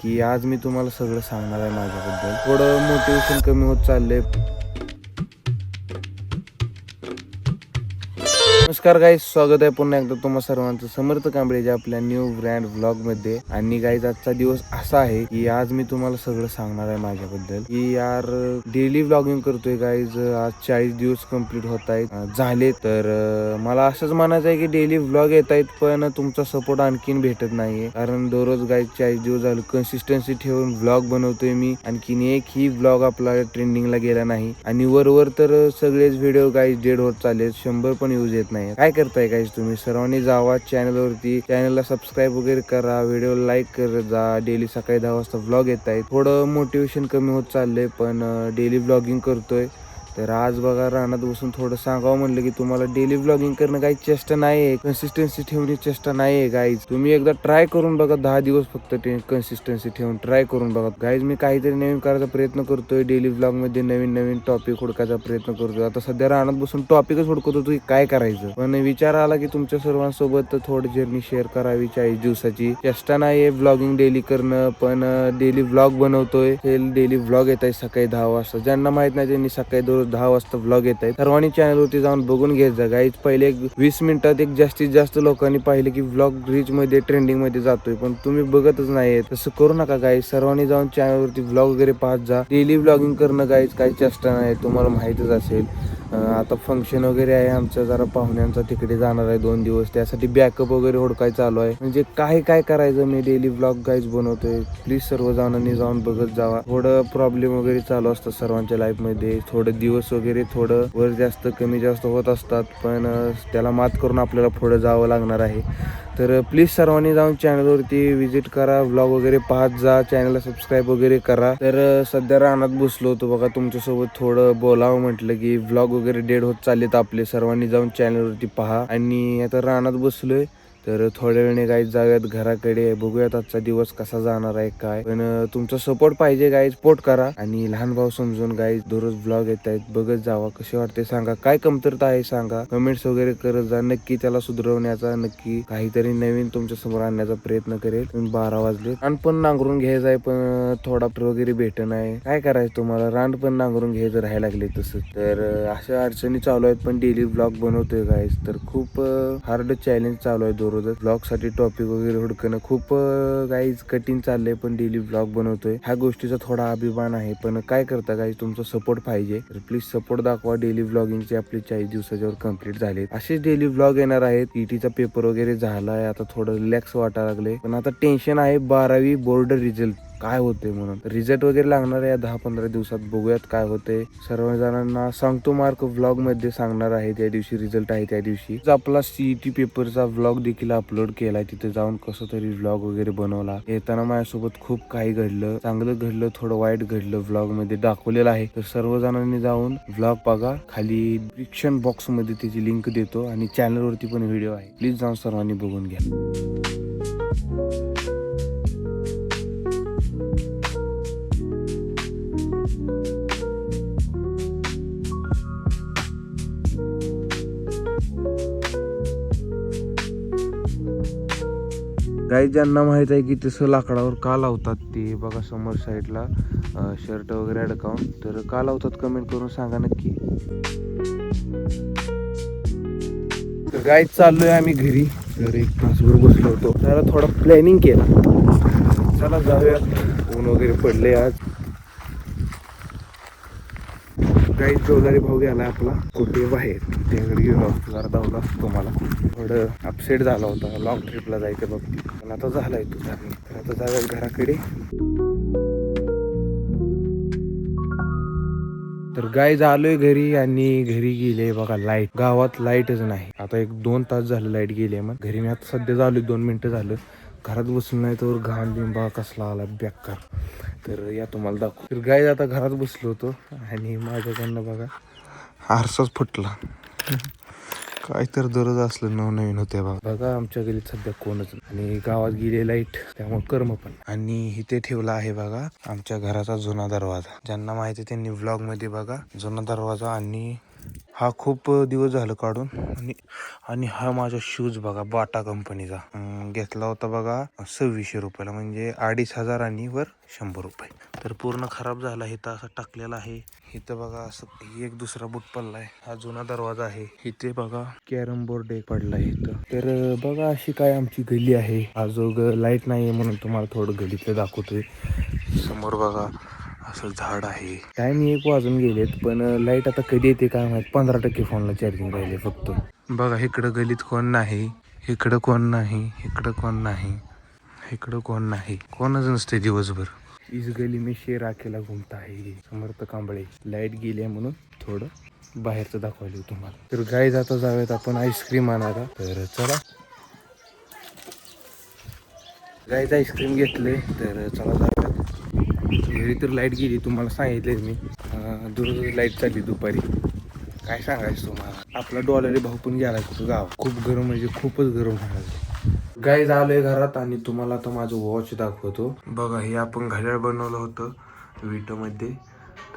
की आज मी तुम्हाला सगळं सांगणार आहे माझ्याबद्दल. थोडं मोटिवेशन कमी होत चाललंय. नमस्कार गाईज, स्वागत आहे पुन्हा एकदा तुम्हा सर्वांचं समर्थ कांबळेच्या आपल्या न्यू ब्रँड व्लॉग मध्ये. आणि गाईज आजचा दिवस असा आहे की आज मी तुम्हाला सगळं सांगणार आहे माझ्याबद्दल की यार डेली व्लॉगिंग करतोय गाईज. आज 40 दिवस कंप्लीट होत आहेत झाले. तर मला असंच म्हणायचं आहे की डेली व्लॉग येत आहेत पण तुमचा सपोर्ट आणखीन भेटत नाहीये. कारण दररोज गाईज 40 दिवस झाले कन्सिस्टन्सी ठेवून व्लॉग बनवतोय मी. आणखीन एक ही व्लॉग आपला ट्रेंडिंगला गेला नाही आणि वरवर तर सगळेच व्हिडिओ गाईज डेड होत चालले. 100 पण यूज येत नाही. काय करताय गाईज तुम्ही? सर्वांनी जावा चॅनलला सबस्क्राईब वगैरे करा, व्हिडिओ लाईक करत जा. डेली सकाळी 10 वाजता व्लॉग येत आहेत. थोडं मोटिवेशन कमी होत चाललंय पण डेली व्लॉगिंग करतोय. तर आज बघा रानात बसून थोडं सांगावं म्हणलं की तुम्हाला डेली व्लॉगिंग करणं काही चेष्टा नाहीये, कन्सिस्टन्सी ठेवणे चेष्टा नाहीये गाईज. तुम्ही एकदा ट्राय करून बघा, 10 दिवस फक्त कन्सिस्टन्सी ठेवून ट्राय करून बघा गाईज. मी काहीतरी नवीन करायचा प्रयत्न करतोय. डेली व्लॉग मध्ये नवीन नवीन टॉपिक हुडकायचा प्रयत्न करतोय. आता सध्या रानात बसून टॉपिकच हुडकत होतो की काय करायचं, पण विचार आला की तुमच्या सर्वांसोबत थोडी जर्नी शेअर करावी 40 दिवसाची. चेष्टा नाहीये व्लॉगिंग डेली करणं, पण डेली व्लॉग बनवतोय. डेली व्लॉग येत आहे सकाळी 10 वाजता. ज्यांना माहित नाही त्यांनी सकाळी दररोज 10 वाजता व्लॉग येत आहेत. सर्वांनी चॅनलवरती जाऊन बघून घ्यायचं जा गाईज. पहिले 20 मिनिटात जास्तीत जास्त लोकांनी पाहिले की व्लॉग रीच मध्ये ट्रेंडिंग मध्ये जातोय, पण तुम्ही बघतच नाहीये. तसं करू नका गाईज. सर्वांनी जाऊन चॅनलवरती व्लॉग वगैरे पाहत जा. डेली व्लॉगिंग करणं गाईज काही चेष्टा नाही, तुम्हाला माहितच असेल. आता फंक्शन वगैरे आहे आमचं, जरा पाहुण्यांचा तिकडे जाणार आहे 2 दिवस. त्यासाठी बॅकअप वगैरे हुडकाय चालू आहे. म्हणजे काय करायचं मी डेली व्लॉग गाईज बनवतोय. प्लीज सर्व जणांनी जाऊन बघत जावा. थोडं प्रॉब्लेम वगैरे चालू असतात सर्वांच्या लाईफ मध्ये. थोडं दिवस वगैरे थोडं वर जास्त कमी जास्त होत असतात, पण त्याला मात करून आपल्याला पुढे जावं लागणार आहे. तर प्लीज सर्वांनी जाऊन चॅनलवरती व्हिजिट करा, व्लॉग वगैरे पाहत जा, चॅनलला सबस्क्राईब वगैरे करा. तर सध्या रानात बसलो होतो बघा, तुमच्यासोबत थोडं बोलावं म्हटलं की व्लॉग वगैरे डेड होत चाललेत आपले. सर्वांनी जाऊन चॅनलवरती पहा. आणि आता रानात बसलोय तर थोड्या वेळाने गाईज जाऊयात घराकडे. बघूयात आजचा दिवस कसा जाणार आहे काय. पण तुमचा सपोर्ट पाहिजे गाईज. सपोर्ट करा आणि लहान भाऊ समजून गाईज दररोज व्लॉग येत आहेत, बघत जावा. कसे वाटते सांगा, काय कमतरता आहे सांगा, कमेंट्स वगैरे करत जा. नक्की त्याला सुधारवण्याचा, नक्की काहीतरी नवीन तुमच्या समोर आणण्याचा प्रयत्न करेल. 12 वाजले. रान पण नांगरून घ्यायचं आहे पण थोडा वगैरे भेट नाही. काय करायचं तुम्हाला, रान पण नांगरून घ्यायचं राहायला लागले तसं. तर अशा अडचणी चालू आहेत पण डेली व्लॉग बनवतोय गाईज. तर खूप हार्ड चॅलेंज चालू आहे दररोज. व्लॉग साठी टॉपिक वगैरे हुडकणं खूप गाईज कठीण चाललंय, पण डेली व्लॉग बनवतोय. ह्या गोष्टीचा थोडा अभिमान आहे, पण काय करता गाईज, तुमचा सपोर्ट पाहिजे. तर प्लीज सपोर्ट दाखवा. डेली व्लॉगिंगचे आपले 40 दिवसाच्यावर कंप्लीट झाले. असेच डेली व्लॉग येणार आहेत. ईटीचा पेपर वगैरे झालाय, आता थोडं रिलॅक्स वाटायला लागले. पण आता टेन्शन आहे 12वी बोर्ड रिझल्ट काय होते म्हणून. रिझल्ट वगैरे लागणार आहे 10-15 दिवसात. बघूयात काय होते. सर्व जणांना सांगतो मार्क व्लॉग मध्ये सांगणार आहे. त्या दिवशी रिझल्ट आहे त्या दिवशी आपला सीईटी पेपरचा व्लॉग देखील अपलोड केलाय. तिथे जाऊन कसं तरी व्लॉग वगैरे बनवला. येताना माझ्यासोबत खूप काही घडलं, चांगलं घडलं, थोडं वाईट घडलं. व्लॉग मध्ये दाखवलेलं आहे. तर सर्व जणांनी जाऊन व्लॉग बघा. खाली डिस्क्रिप्शन बॉक्स मध्ये त्याची लिंक देतो आणि चॅनल वरती पण व्हिडिओ आहे. प्लीज जाऊन सर्वांनी बघून घ्या. गाईज ज्यांना माहित आहे की तसं लाकडावर का लावतात ते बघा, समोर साईडला शर्ट वगैरे अडकावून. तर का लावतात कमेंट करून सांगा नक्की. तर गाईज चाललोय आम्ही घरी. तर एक तासभर बसलो होतो, त्याला थोडा प्लॅनिंग केला. चला जाऊयात. ऊन वगैरे पडले आज. गाईज जोदारी भाऊ गेला आपला कुठे बाहेर, त्याकडे गेलो असतो. जरा धावला असतो तुम्हाला. थोडं अपसेट झाला होता लॉंग ट्रिपला जायचं बघ, पण आता झालाय तुझा. तर आता जाऊयात घराकडे. तर गाईज आलोय घरी आणि घरी गेले बघा लाईट. गावात लाईटच नाही. आता 1-2 तास झालं लाईट गेली. मग घरी मी आता सध्या झालोय 2 मिनिटं झालं. घरात बसून नाही तर घाण बिंबा कसला आला बेकार. तर या तुम्हाला दाखव. तर गाईज आता घरात बसलो होतो आणि माझ्याकडनं बघा आरसाच फुटला. काय तर दररोज असलं नवीन होते बघा. आमच्या गलीत सध्या कोणच आणि गावात गेले लाईट, त्यामुळे कर्म पण. आणि इथे ठेवला आहे बघा आमच्या घराचा जुना दरवाजा. ज्यांना माहिती त्यांनी व्लॉग मध्ये बघा जुना दरवाजा आणि हा खूप दिवस झालं काढून. आणि हा माझा शूज बघा, बाटा कंपनीचा घेतला होता बघा 2600 रुपयाला, म्हणजे 2500 आणि वर 100 रुपये. तर पूर्ण खराब झाला. इथं असं टाकलेला आहे. इथं बघा असं एक दुसरा बूट पडलाय. हा जुना दरवाजा आहे. इथे बघा कॅरम बोर्ड एक पडलाय इथं. तर बघा अशी काय आमची गली आहे. आजोग लाईट नाहीये म्हणून तुम्हाला थोडं गलीतलं दाखवतोय. समोर बघा असं झाड आहे. टाइम 1 वाजून गेलेत, पण लाईट आता कधी येते काय माहित. 15% फोनला चार्जिंग राहिले फक्त. बघा इकडं गलीत कोण नाही, इकडं कोण नाही, इकडं कोण नाही, इकडं कोण नाही, कोणच नसते दिवसभर. इस गली में शेर अकेला घुमता है. समर्थ कांबळे. लाईट गेली म्हणून थोडं बाहेरचं दाखवलं तुम्हाला. तर गाईज आता जाऊयात आपण आईस्क्रीम आणायला. तर चला गाईज आईस्क्रीम घेतले. तर चला जाऊयात. घरी तर लाईट गेली, तुम्हाला सांगितले मी. दररोज लाईट चालली दुपारी. काय सांगायचं तुम्हाला. आपला डॉलरी भाऊ पण गेला कुठं गाव. खूप गरम म्हणजे खूपच गरम व्हायला. गाईज आलोय घरात आणि तुम्हाला आता माझं वॉच दाखवतो. बघा हे आपण घड्याळ बनवलं होतं विटोमध्ये.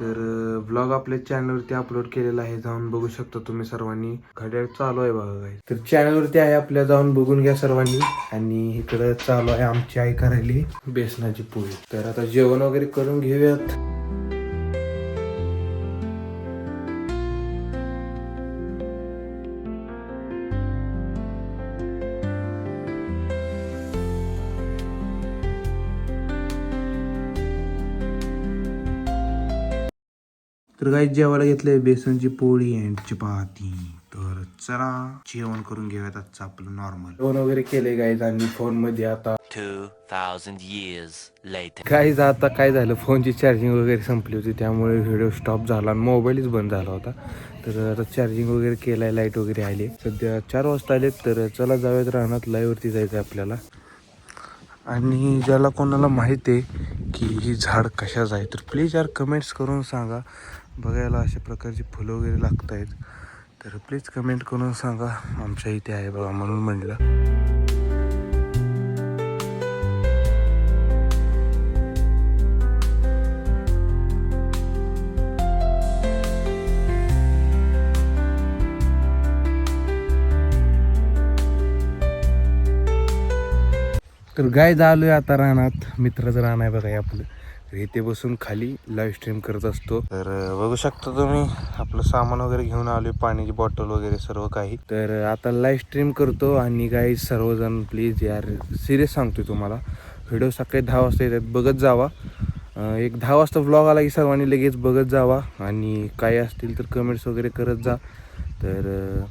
तर ब्लॉग आपल्या चॅनलवरती अपलोड केलेला आहे, जाऊन बघू शकता तुम्ही सर्वांनी. घड्याळ चालू आहे बघा गाईज. तर चॅनलवरती आहे आपल्या, जाऊन बघून घ्या सर्वांनी. आणि इकडं चालू आहे आमची आई करायली बेसनाची पोळी. तर आता जेवण वगैरे करून घेऊयात. तर काही जेवायला घेतलंय बेसनची पोळी अँड चपाती. तर चला जेवण करून घेऊयात आजचं आपलं नॉर्मल. जेवण वगैरे केले गाईज आणि फोन मध्ये आता 2000 years later. गाईज आता काय झालं, फोनची चार्जिंग वगैरे संपली होती, त्यामुळे व्हिडिओ स्टॉप झाला आणि मोबाईलच बंद झाला होता. तर आता चार्जिंग वगैरे केलाय, लाईट वगैरे आली. सध्या 4 वाजता आलेत. तर चला जाऊयात रानात, लाईव्हवरती जायचं आहे आपल्याला. आणि ज्याला कोणाला माहीत आहे की ही झाड कशाचं आहे, तर प्लीज यार कमेंट्स करून सांगा. बघायला अशा प्रकारची फुलं वगैरे लागत आहेत, तर प्लीज कमेंट करून सांगा. आमच्या इथे आहे बघा, म्हणून म्हणलं. तर गाय आलोय आता रानात. मित्राचं रान आहे बघा आपलं. तर इथे बसून खाली लाईव्ह स्ट्रीम करत असतो. तर बघू शकता तुम्ही, आपलं सामान वगैरे घेऊन आलोय, पाण्याची बॉटल वगैरे सर्व काही. तर आता लाईव्ह स्ट्रीम करतो. आणि गाई सर्वजण प्लीज यार सिरियस सांगतोय तुम्हाला, व्हिडिओ सकाळी 10 वाजता येतात, बघत जावा. एक 10 वाजता व्लॉग आला की सर्वांनी लगेच बघत जावा. आणि काय असतील तर कमेंट्स वगैरे करत जा. तर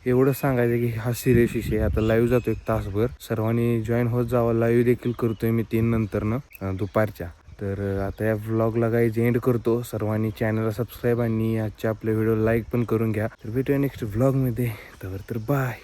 एवढं सांगायचं की हा सिरियस विषय. आता लाईव्ह जातो 1 तासभर, सर्वांनी जॉईन होत जावा. लाईव्ह देखील करतोय मी 3 नंतरनं दुपारच्या. तर आता या व्लॉगला काही एंड करतो. सर्वांनी चॅनलला सबस्क्राईब आणि आजच्या आपल्या व्हिडिओ लाईक पण करून घ्या. तर भेटूया नेक्स्ट व्लॉगमध्ये. तर बाय.